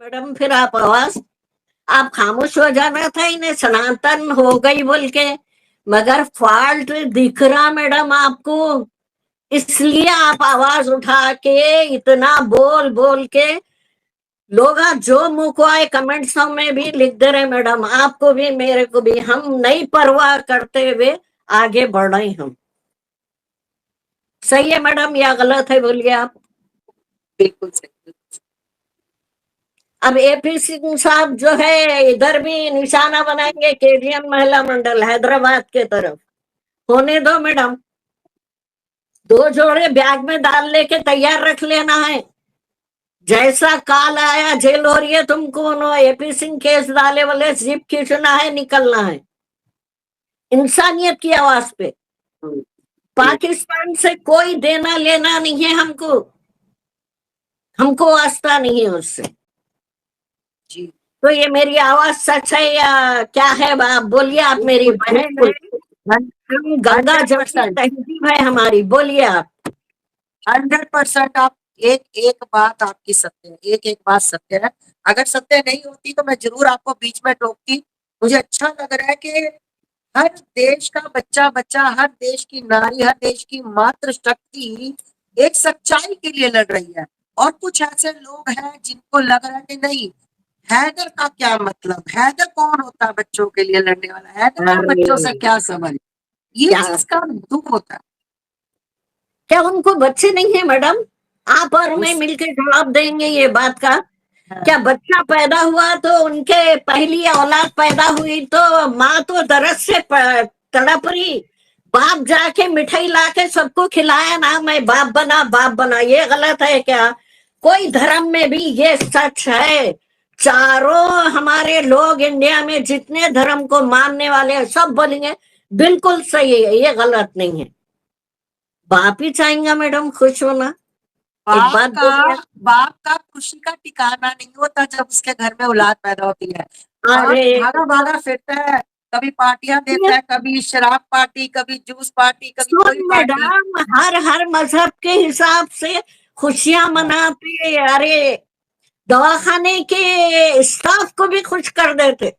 Madam फिर आप खामोश हो जाना था, इन्हें सनातन हो गई बोल के। मगर फॉल्ट दिख रहा मैडम आपको, इसलिए आप आवाज उठा के इतना बोल बोल के लोग आज जो मुंह को आए कमेंट्स में भी लिख दे रहे मैडम, आपको भी मेरे को भी। हम नहीं परवाह करते हुए आगे बढ़ रहे हम। सही है मैडम या गलत है, बोलिए आप। बिल्कुल सही। अब एपी सिंह साहब जो है इधर भी निशाना बनाएंगे, केजीएम महिला मंडल हैदराबाद के तरफ। होने दो मैडम, 2 जोड़े बैग में डाल लेके तैयार रख लेना है। जैसा काल आया जेल हो रही है तुमको, उन्होंने एपी सिंह केस डाले वाले जिप खींचना है, निकलना है इंसानियत की आवाज पे। पाकिस्तान से कोई देना लेना नहीं है हमको, हमको वास्ता नहीं है उससे। जी तो ये मेरी आवाज सच है या क्या है, आप बोलिए। आप मेरी बहन है, हम गंगा जमनी 100%। तहजीब है हमारी, बोलिए आप। 100% आप एक एक बात आपकी सत्य है, एक एक बात सत्य है। अगर सत्य नहीं होती तो मैं जरूर आपको बीच में टोकती। मुझे अच्छा लग रहा है कि हर देश का बच्चा बच्चा, हर देश की नारी, हर देश की मातृ शक्ति एक सच्चाई के लिए लड़ रही है। और कुछ ऐसे लोग हैं जिनको लग रहा है कि नहीं, हैदर का क्या मतलब, हैदर कौन होता है बच्चों के लिए लड़ने वाला, हैदर का बच्चों से क्या संबंध। ये क्या चीज का दुख होता है। क्या उनको बच्चे नहीं है मैडम? आप और मैं उस मिलकर जवाब देंगे ये बात का। क्या हाँ, बच्चा पैदा हुआ तो उनके पहली औलाद पैदा हुई तो माँ तो दरद से तड़प रही, बाप जाके मिठाई लाके सबको खिलाया ना, मैं बाप बना बाप बना, ये गलत है क्या? कोई धर्म में भी ये सच है। चारों हमारे लोग इंडिया में जितने धर्म को मानने वाले हैं सब बोलेंगे बिल्कुल सही है, ये गलत नहीं है। बाप ही चाहेंगे मैडम खुश होना। एक बाप बात का बोलिए। बाप का खुशी का ठिकाना नहीं होता जब उसके घर में औलाद पैदा होती है। बाप अरे भागा भागा फिरता है, कभी पार्टियां देता है, कभी शराब पार्टी, कभी जूस पार्टी, कभी सुन कोई पार्टी। मैडम, हर मजहब के हिसाब से खुशियां हाँ, मनाते। अरे दवाखाने के स्टाफ को भी खुश कर देते।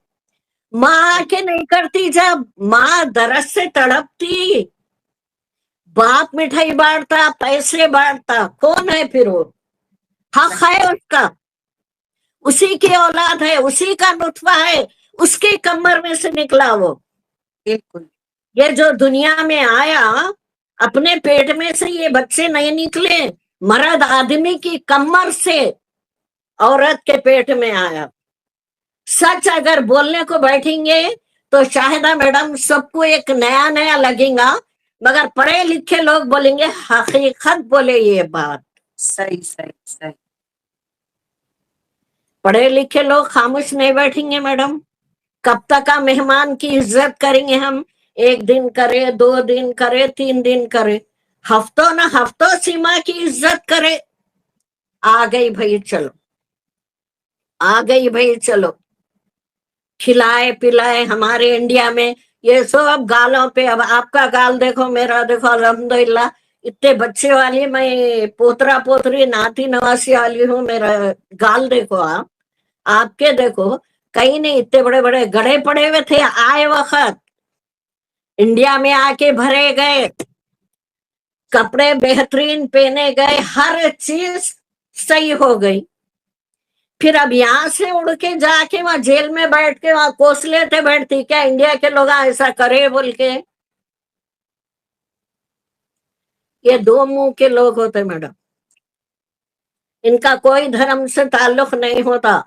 माँ सही आके नहीं करती, जब माँ दरद से तड़पती, बाप मिठाई बांटता, पैसे बांटता, कौन है फिर वो? हक सही। है उसका, उसी की औलाद है, उसी का नुतफा है, उसके कमर में से निकला वो। बिल्कुल। ये जो दुनिया में आया, अपने पेट में से ये बच्चे नहीं निकले, मर्द आदमी की कमर से औरत के पेट में आया। सच अगर बोलने को बैठेंगे तो शायद मैडम सबको एक नया नया लगेगा, मगर पढ़े लिखे लोग बोलेंगे हकीकत बोले ये बात। सही सही सही। पढ़े लिखे लोग खामोश नहीं बैठेंगे मैडम। कब तक का मेहमान की इज्जत करेंगे हम? 1 दिन करे, 2 दिन करे, 3 दिन करे, हफ्तों ना हफ्तों सीमा की इज्जत करे। आ गई भाई चलो, आ गई भाई चलो, खिलाए पिलाए हमारे इंडिया में। ये सब गालों पे, अब आपका गाल देखो, मेरा देखो, अल्हम्दुलिल्लाह इतने बच्चे वाली मैं, पोतरा पोतरी नाती नवासी वाली हूँ। मेरा गाल देखो आप, आपके देखो, कहीं नहीं इतने बड़े बड़े गड़े पड़े हुए थे आए वक्त, इंडिया में आके भरे गए, कपड़े बेहतरीन पहने गए, हर चीज सही हो गई। फिर अब यहाँ से उड़ के जाके वहां जेल में बैठ के वहां कोस लेते बैठती, क्या इंडिया के लोग ऐसा करे बोल के? ये दो मुंह के लोग होते मैडम, इनका कोई धर्म से ताल्लुक नहीं होता।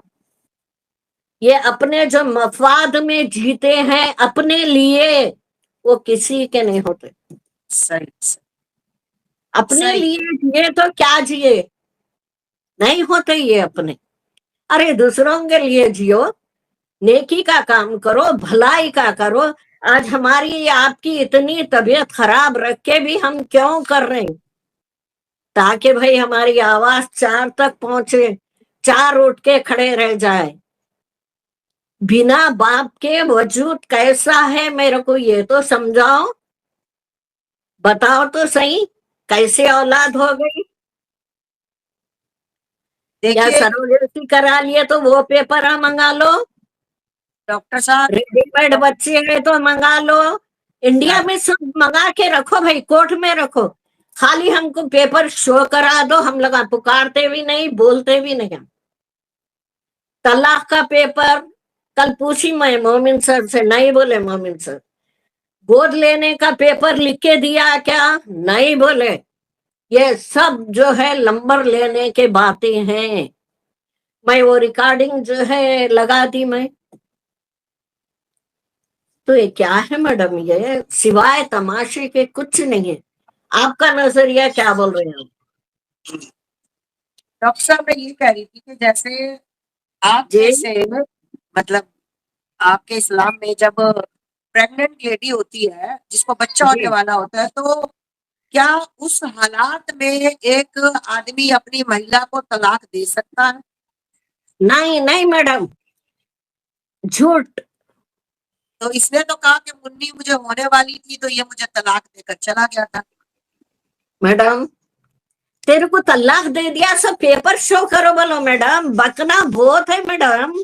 ये अपने जो मफाद में जीते हैं अपने लिए, वो किसी के नहीं होते। सही सही अपने सही। लिए जिए तो क्या जिए, नहीं होते ये अपने। अरे दूसरों के लिए जियो, नेकी का काम करो, भलाई का करो। आज हमारी आपकी इतनी तबीयत खराब रख के भी हम क्यों कर रहे हैं? ताकि भाई हमारी आवाज 4 तक पहुंचे, 4 उठ के खड़े रह जाए। बिना बाप के वजूद कैसा है मेरे को ये तो समझाओ, बताओ तो सही, कैसे औलाद हो गई? या देखिए सरोगेसी करा लिए तो वो पेपर मंगा लो, डॉक्टर साहब, रेडीमेड बच्चे हैं तो मंगा लो। इंडिया में सब मंगा के रखो भाई, कोर्ट में रखो, खाली हमको पेपर शो करा दो, हम लगा पुकारते भी नहीं, बोलते भी नहीं। तलाक का पेपर कल पूछी मैं मोमिन सर से, नहीं बोले मोमिन सर। गोद लेने का पेपर लिख के दिया क्या, नहीं बोले। ये सब जो है नंबर लेने के बातें हैं। मैं वो रिकॉर्डिंग जो है लगा दी मैं। तो ये क्या है मैडम, ये सिवाय तमाशे के कुछ नहीं है। आपका नजरिया क्या बोल रहे हैं आप? डॉक्टर साहब मैं ये कह रही थी कि जैसे आप जी जैसे मतलब आपके इस्लाम में जब प्रेग्नेंट लेडी होती है जिसको बच्चा होने जी, वाला होता है, तो क्या उस हालात में एक आदमी अपनी महिला को तलाक दे सकता है? नहीं नहीं मैडम, झूठ। तो इसने तो कहा कि मुन्नी मुझे होने वाली थी तो ये मुझे तलाक देकर चला गया था। मैडम तेरे को तलाक दे दिया, सब पेपर शो करो बोलो मैडम, बकना बहुत है मैडम।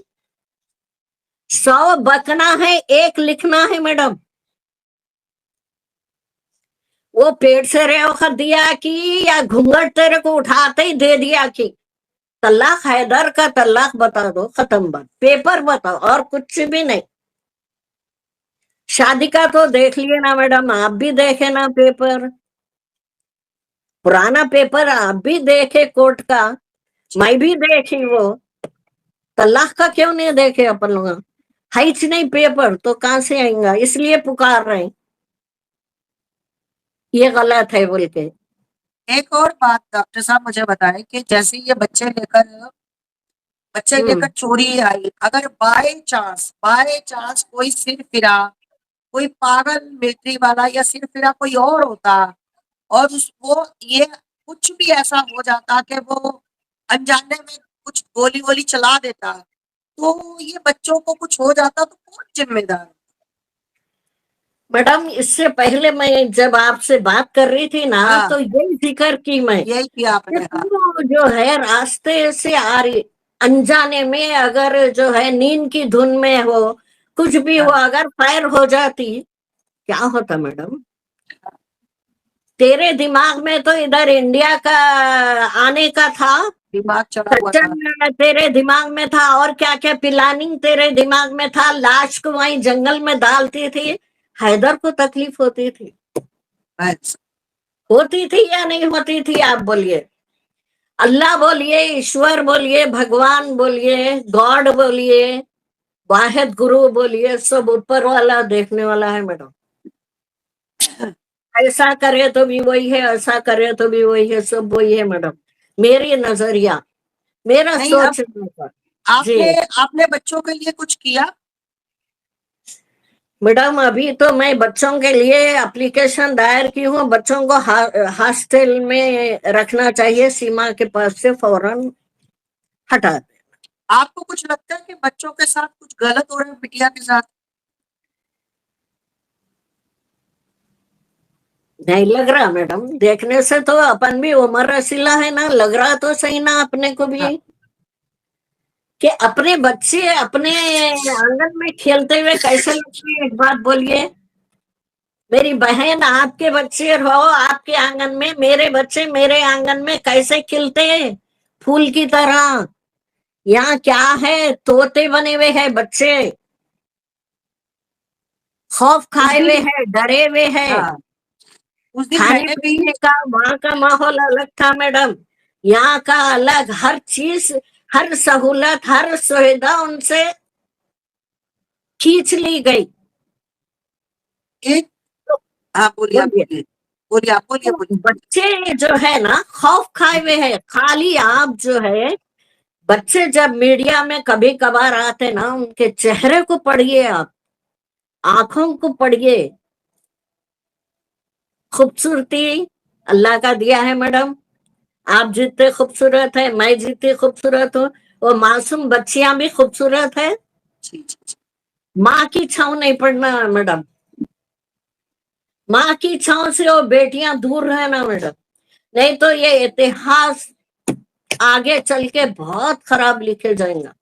100 बकना है, एक लिखना है मैडम। वो पेट से रे वक्त दिया कि या घूंघट तेरे को उठाते ही दे दिया कि तलाक, हैदर का तलाक बता दो, खत्म बात, पेपर बताओ और कुछ भी नहीं। शादी का तो देख लिए ना मैडम, आप भी देखे ना पेपर, पुराना पेपर आप भी देखे कोर्ट का, मैं भी देखी वो। तलाक का क्यों नहीं देखे अपन लोग? है ही नहीं पेपर तो कहां से आएगा, इसलिए पुकार रहे हैं ये गलत है बोल के। एक और बात डॉक्टर साहब मुझे बताएं कि जैसे ये बच्चे लेकर हम्म। चोरी आई, अगर बाय चांस कोई सिर फिरा, कोई पागल मिलिट्री वाला या सिर फिरा कोई और होता और उस वो ये कुछ भी ऐसा हो जाता कि वो अनजाने में कुछ गोली वोली चला देता, तो ये बच्चों को कुछ हो जाता तो कौन जिम्मेदार? मैडम इससे पहले मैं जब आपसे बात कर रही थी ना, हाँ, तो यही जिक्र की मैं यही किया कि आपने। हाँ, तू जो है रास्ते से आ रही, अनजाने में अगर जो है नींद की धुन में हो, कुछ भी हो, हाँ, अगर फायर हो जाती, क्या होता मैडम? तेरे दिमाग में तो इधर इंडिया का आने का था, दिमाग चढ़ा हुआ था। सज्जन तेरे दिमाग में था, और क्या क्या प्लानिंग तेरे दिमाग में था, लाश को वहीं जंगल में डालती थी, हैदर को तकलीफ होती थी, बस होती थी या नहीं होती थी, आप बोलिए। अल्लाह बोलिए, ईश्वर बोलिए, भगवान बोलिए, गॉड बोलिए, वाहिद गुरु बोलिए, सब ऊपर वाला देखने वाला है मैडम। ऐसा करे तो भी वही है, ऐसा करे तो भी वही है, सब वही है मैडम। मेरी नजरिया, मेरा नहीं। अब सोचने का। जी आपने आपने बच्चों के लिए कुछ किया? मैडम, अभी तो मैं बच्चों के लिए एप्लीकेशन दायर की हूँ, बच्चों को हॉस्टल में रखना चाहिए, सीमा के पास से फौरन हटा दे। आपको कुछ लगता है कि बच्चों के साथ कुछ गलत हो रहा है बिटिया के साथ? नहीं लग रहा मैडम, देखने से तो अपन भी उम्र रसीला है ना, लग रहा तो सही ना अपने को हाँ, भी कि अपने बच्चे अपने आंगन में खेलते हुए कैसे लगते हैं, एक बात बोलिए। मेरी बहन, आपके बच्चे हो आपके आंगन में, मेरे बच्चे मेरे आंगन में कैसे खिलते हैं, फूल की तरह। यहाँ क्या है, तोते बने हुए हैं बच्चे, खौफ उस खाए हुए दिन हैं, डरे हुए हैं। हाँ, उस दिन खाने मैंने भी पीने का वहां का माहौल अलग था मैडम, यहाँ का अलग, हर चीज, हर सहूलत, हर सुविधा उनसे खींच ली गई। एक तो हाँ, बोलिए आप बोलिए। बोलिए। बोलिए आप बोलिए तो बोलिए। बच्चे जो है ना खौफ खाए हुए हैं, खाली आप जो है, बच्चे जब मीडिया में कभी कभार आते ना, उनके चेहरे को पढ़िए आप, आंखों को पढ़िए, खूबसूरती अल्लाह का दिया है मैडम। आप जितने खूबसूरत है, मैं जितनी खूबसूरत हूँ, वो मासूम बच्चियां भी खूबसूरत है। जी जी जी। माँ की छाँव नहीं पड़ना मैडम, माँ की छाँव से वो बेटियां दूर रहना मैडम, नहीं तो ये इतिहास आगे चल के बहुत खराब लिखे जाएगा।